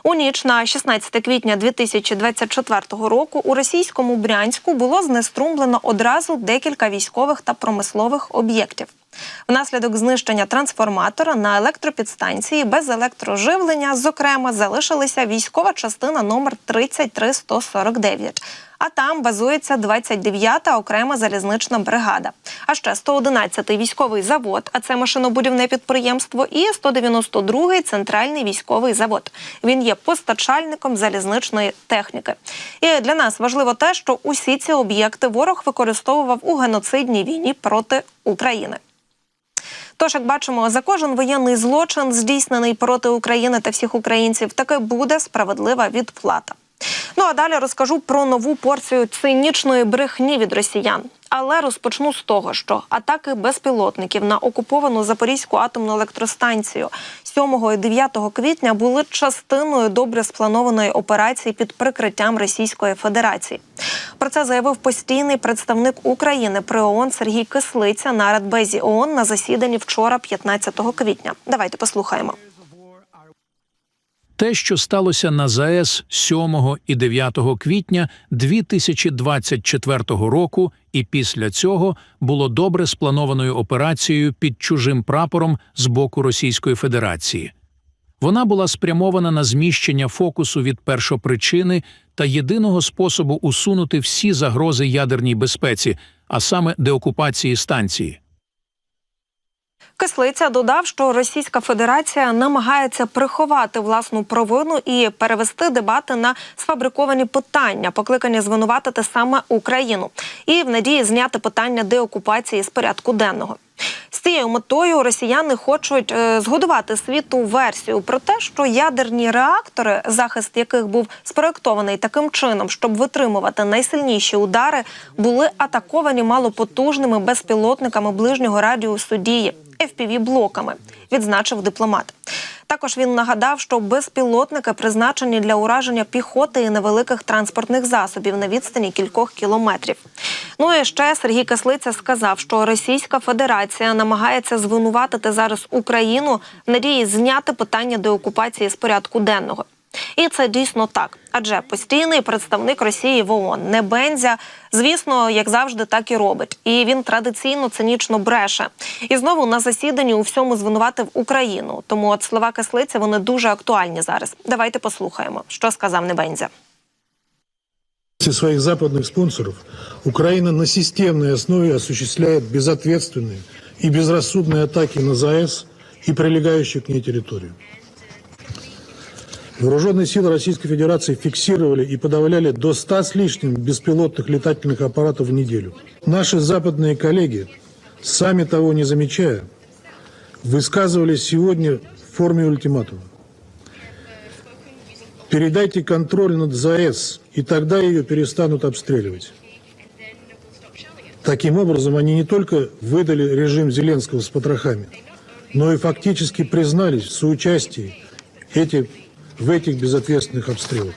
У ніч на 16 квітня 2024 року у російському Брянську було знеструмлено одразу декілька військових та промислових об'єктів. Внаслідок знищення трансформатора на електропідстанції без електроживлення, зокрема, залишилася військова частина номер 33149. А там базується 29-та окрема залізнична бригада. А ще 111-й військовий завод, а це машинобудівне підприємство, і 192-й центральний військовий завод. Він є постачальником залізничної техніки. І для нас важливо те, що усі ці об'єкти ворог використовував у геноцидній війні проти України. Тож, як бачимо, за кожен воєнний злочин, здійснений проти України та всіх українців, таки буде справедлива відплата. Ну а далі розкажу про нову порцію цинічної брехні від росіян. Але розпочну з того, що атаки безпілотників на окуповану Запорізьку атомну електростанцію 7 і 9 квітня були частиною добре спланованої операції під прикриттям Російської Федерації. Про це заявив постійний представник України при ООН Сергій Кислиця на Радбезі ООН на засіданні вчора, 15 квітня. Давайте послухаємо. Те, що сталося на ЗАЕС 7 і 9 квітня 2024 року і після цього було добре спланованою операцією під чужим прапором з боку Російської Федерації. Вона була спрямована на зміщення фокусу від першопричини та єдиного способу усунути всі загрози ядерній безпеці, а саме деокупації станції. Кислиця додав, що Російська Федерація намагається приховати власну провину і перевести дебати на сфабриковані питання, покликані звинуватити саме Україну, і в надії зняти питання деокупації з порядку денного. З цією метою росіяни хочуть згодувати світу версію про те, що ядерні реактори, захист яких був спроєктований таким чином, щоб витримувати найсильніші удари, були атаковані малопотужними безпілотниками ближнього радіусу дії – FPV-блоками, відзначив дипломат. Також він нагадав, що безпілотники призначені для ураження піхоти і невеликих транспортних засобів на відстані кількох кілометрів. Ну і ще Сергій Кислиця сказав, що Російська Федерація намагається звинуватити зараз Україну в надії зняти питання деокупації з порядку денного. І це дійсно так. Адже постійний представник Росії в ООН Небензя, звісно, як завжди, так і робить. І він традиційно цинічно бреше. І знову на засіданні у всьому звинуватив Україну. Тому от слова Кислиця, вони дуже актуальні зараз. Давайте послухаємо, що сказав Небензя. Своих западных спонсоров Украина на системной основе осуществляет безответственные и безрассудные атаки на ЗАЭС и прилегающую к ней территорию. Вооруженные силы Российской Федерации фиксировали и подавляли до 100 с лишним беспилотных летательных аппаратов в неделю. Наши западные коллеги, сами того не замечая, высказывались сегодня в форме ультиматума. Передайте контроль над ЗАЭС, и тогда ее перестанут обстреливать. Таким образом, они не только выдали режим Зеленского с потрохами, но и фактически признались в соучастии в этих безответственных обстрелах.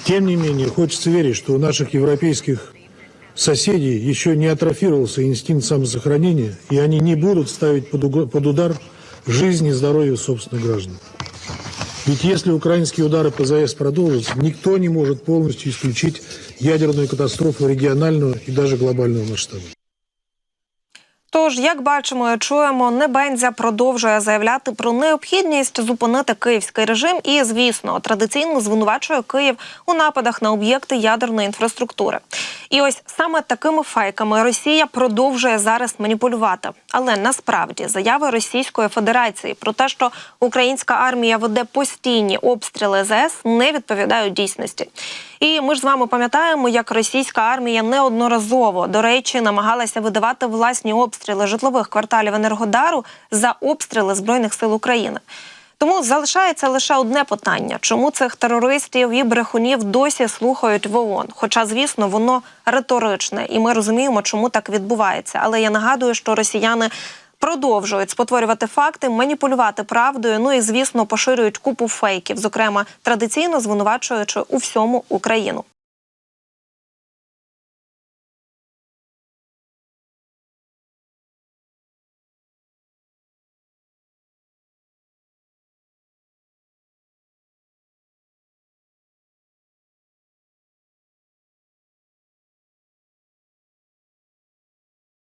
Тем не менее, хочется верить, что у наших европейских соседей еще не атрофировался инстинкт самосохранения, и они не будут ставить под удар жизнь и здоровье собственных граждан. Ведь если украинские удары по ЗАЭС продолжатся, никто не может полностью исключить ядерную катастрофу регионального и даже глобального масштаба. Тож, як бачимо і чуємо, Небензя продовжує заявляти про необхідність зупинити київський режим і, звісно, традиційно звинувачує Київ у нападах на об'єкти ядерної інфраструктури. І ось саме такими фейками Росія продовжує зараз маніпулювати. Але насправді заяви Російської Федерації про те, що українська армія веде постійні обстріли ЗАЕС, не відповідають дійсності. І ми ж з вами пам'ятаємо, як російська армія неодноразово, до речі, намагалася видавати власні обстріли житлових кварталів Енергодару за обстріли Збройних сил України. Тому залишається лише одне питання – чому цих терористів і брехунів досі слухають в ООН? Хоча, звісно, воно риторичне, і ми розуміємо, чому так відбувається. Але я нагадую, що росіяни продовжують спотворювати факти, маніпулювати правдою, ну і, звісно, поширюють купу фейків, зокрема, традиційно звинувачуючи у всьому Україну.